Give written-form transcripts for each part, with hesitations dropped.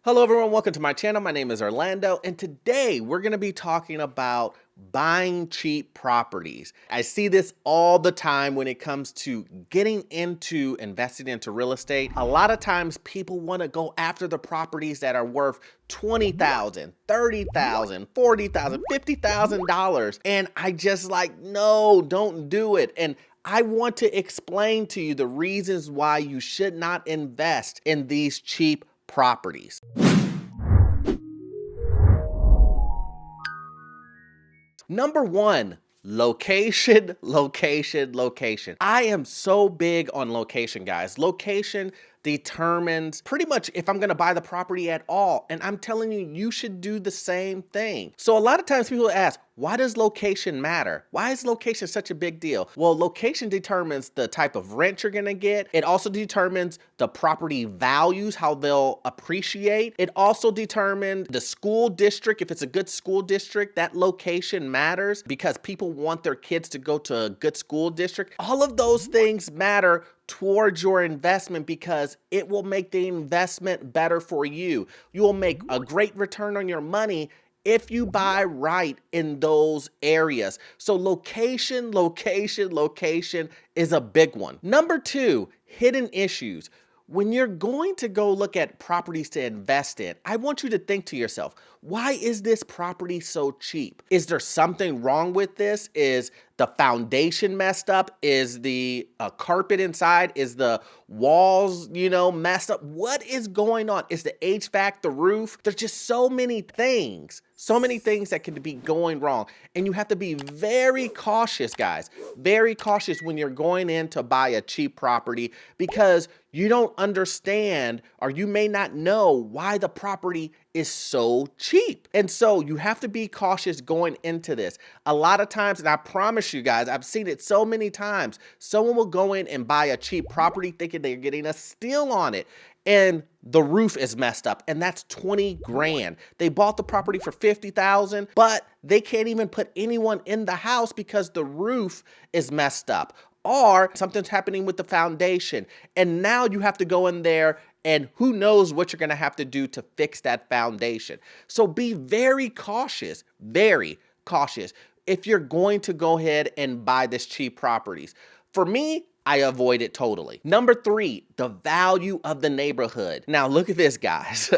Hello everyone, welcome to my channel. My name is Orlando, and today we're going to be talking about buying cheap properties. I see this all the time when it comes to getting into investing into real estate. A lot of times people want to go after the properties that are worth $20,000, $30,000, $40,000, $50,000, and I just like, no, don't do it. And I want to explain to you the reasons why you should not invest in these cheap properties. Number one, location, location, location. I am so big on location, guys. Location determines pretty much if I'm gonna buy the property at all. And I'm telling you, you should do the same thing. So a lot of times people ask, why does location matter? Why is location such a big deal? Well, location determines the type of rent you're gonna get. It also determines the property values, how they'll appreciate. It also determines the school district. If it's a good school district, that location matters because people want their kids to go to a good school district. All of those things matter towards your investment because it will make the investment better for you. You will make a great return on your money if you buy right in those areas. So location, location, location is a big one. Number two, hidden issues. When you're going to go look at properties to invest in, I want you to think to yourself, why is this property so cheap? Is there something wrong with this? Is the foundation messed up? Is the carpet inside? Is the walls, messed up? What is going on? Is the HVAC, the roof? There's just so many things that can be going wrong. And you have to be very cautious, guys, very cautious when you're going in to buy a cheap property because you don't understand or you may not know why the property is so cheap. And so you have to be cautious going into this. A lot of times, and I promise you guys, I've seen it so many times, someone will go in and buy a cheap property thinking they're getting a steal on it. And the roof is messed up, and that's 20 grand. They bought the property for 50,000, but they can't even put anyone in the house because the roof is messed up. Or something's happening with the foundation. And now you have to go in there and who knows what you're gonna have to do to fix that foundation. So be very cautious if you're going to go ahead and buy this cheap properties. For me, I avoid it totally. Number three, the value of the neighborhood. Now look at this, guys.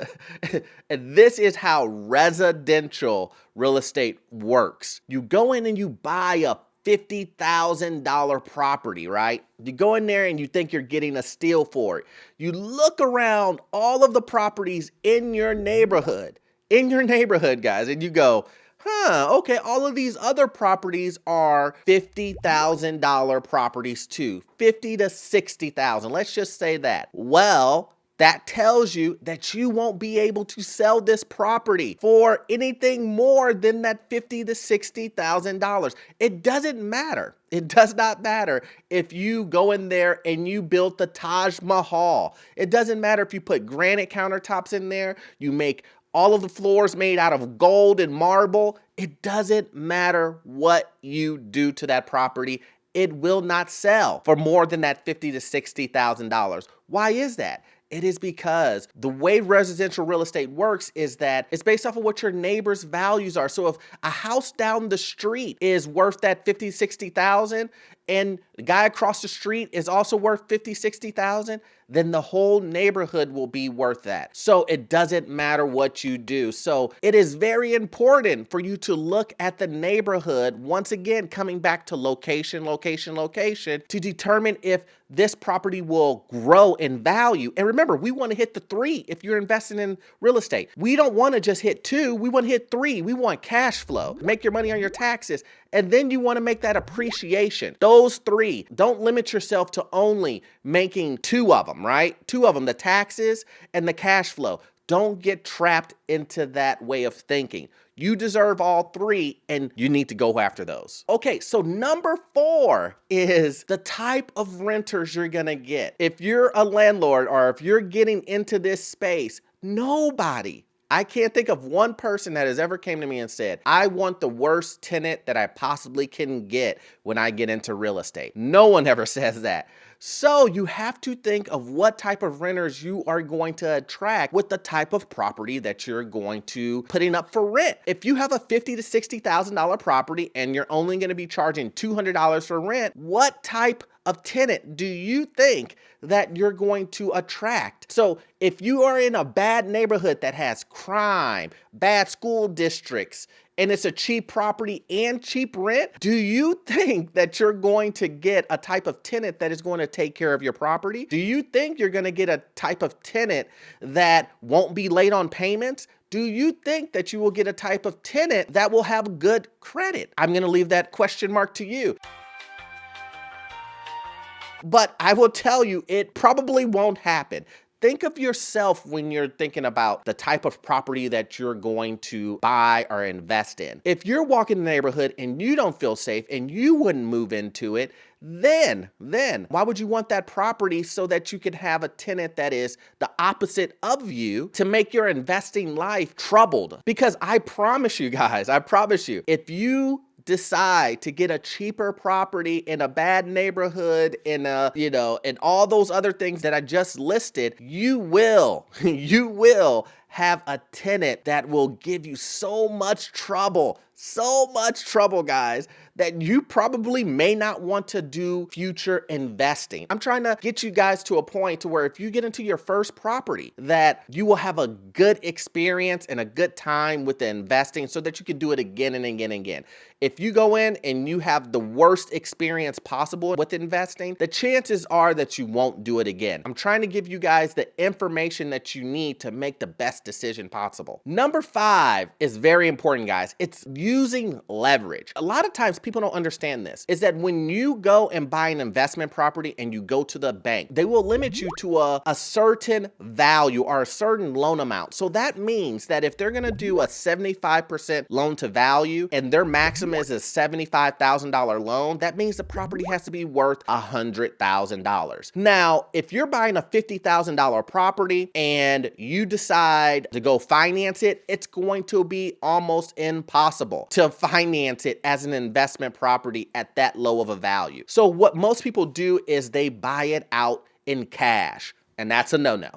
This is how residential real estate works. You go in and you buy a $50,000 property, right? You go in there and you think you're getting a steal for it. You look around all of the properties in your neighborhood, guys, and you go, okay, all of these other properties are $50,000 properties too, 50 to 60,000. Let's just say that. Well, that tells you that you won't be able to sell this property for anything more than that $50,000 to $60,000. It doesn't matter. It does not matter if you go in there and you built the Taj Mahal. It doesn't matter if you put granite countertops in there, you make all of the floors made out of gold and marble. It doesn't matter what you do to that property. It will not sell for more than that $50,000 to $60,000. Why is that? It is because the way residential real estate works is that it's based off of what your neighbor's values are. So if a house down the street is worth that 50, 60,000 and the guy across the street is also worth 50, 60,000, then the whole neighborhood will be worth that. So it doesn't matter what you do. So it is very important for you to look at the neighborhood, once again, coming back to location, location, location, to determine if this property will grow in value. And remember, we want to hit the 3 if you're investing in real estate. We don't want to just hit 2, we want to hit 3. We want cash flow, make your money on your taxes. And then you want to make that appreciation. Those 3, don't limit yourself to only making 2 of them, right? 2 of them, the taxes and the cash flow. Don't get trapped into that way of thinking. You deserve all 3 and you need to go after those. Okay, so number 4 is the type of renters you're gonna get. If you're a landlord or if you're getting into this space, I can't think of one person that has ever came to me and said, I want the worst tenant that I possibly can get when I get into real estate. No one ever says that. So you have to think of what type of renters you are going to attract with the type of property that you're going to putting up for rent. If you have a $50,000 to $60,000 property and you're only going to be charging $200 for rent, what type of tenant do you think that you're going to attract? So if you are in a bad neighborhood that has crime, bad school districts, and it's a cheap property and cheap rent, do you think that you're going to get a type of tenant that is going to take care of your property? Do you think you're going to get a type of tenant that won't be late on payments? Do you think that you will get a type of tenant that will have good credit? I'm going to leave that question mark to you. But I will tell you, it probably won't happen. Think of yourself when you're thinking about the type of property that you're going to buy or invest in. If you're walking the neighborhood and you don't feel safe and you wouldn't move into it, then why would you want that property so that you could have a tenant that is the opposite of you to make your investing life troubled? Because I promise you guys, if you decide to get a cheaper property in a bad neighborhood, in and all those other things that I just listed, you will have a tenant that will give you so much trouble, guys, that you probably may not want to do future investing. I'm trying to get you guys to a point to where if you get into your first property, that you will have a good experience and a good time with the investing so that you can do it again and again and again. If you go in and you have the worst experience possible with investing, the chances are that you won't do it again. I'm trying to give you guys the information that you need to make the best decision possible. Number 5 is very important, guys. It's using leverage. A lot of times people don't understand this, is that when you go and buy an investment property and you go to the bank, they will limit you to a certain value or a certain loan amount. So that means that if they're gonna do a 75% loan to value and their maximum is a $75,000 loan, that means the property has to be worth $100,000. Now, if you're buying a $50,000 property and you decide to go finance it, it's going to be almost impossible to finance it as an investment property at that low of a value. So what most people do is they buy it out in cash, and that's a no-no.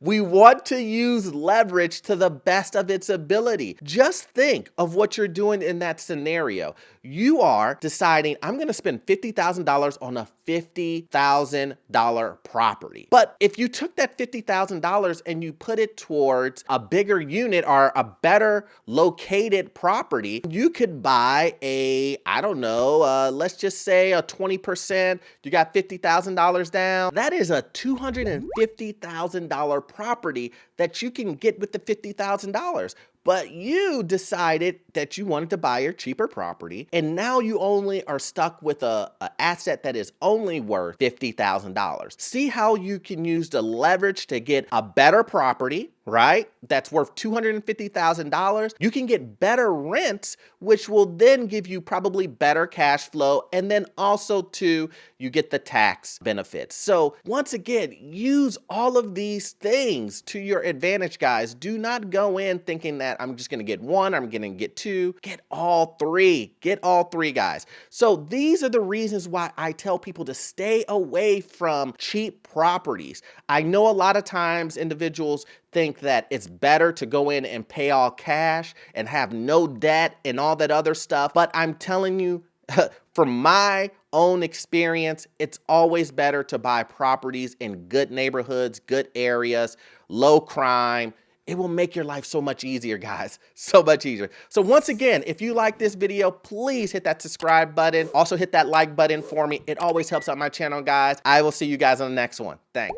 We want to use leverage to the best of its ability. Just think of what you're doing in that scenario. You are deciding, I'm going to spend $50,000 on a $50,000 property. But if you took that $50,000 and you put it towards a bigger unit or a better located property, you could buy let's just say a 20%, you got $50,000 down. That is a $250,000 property that you can get with the $50,000. But you decided that you wanted to buy your cheaper property, and now you only are stuck with a asset that is only worth $50,000. See how you can use the leverage to get a better property, right? That's worth $250,000. You can get better rents, which will then give you probably better cash flow. And then also too, you get the tax benefits. So once again, use all of these things to your advantage, guys. Do not go in thinking that I'm just going to get one, I'm going to get two. Get all three. Get all three, guys. So these are the reasons why I tell people to stay away from cheap properties. I know a lot of times individuals think that it's better to go in and pay all cash and have no debt and all that other stuff. But I'm telling you, from my own experience, it's always better to buy properties in good neighborhoods, good areas, low crime. It will make your life so much easier, guys. So much easier. So once again, if you like this video, please hit that subscribe button. Also hit that like button for me. It always helps out my channel, guys. I will see you guys on the next one. Thanks.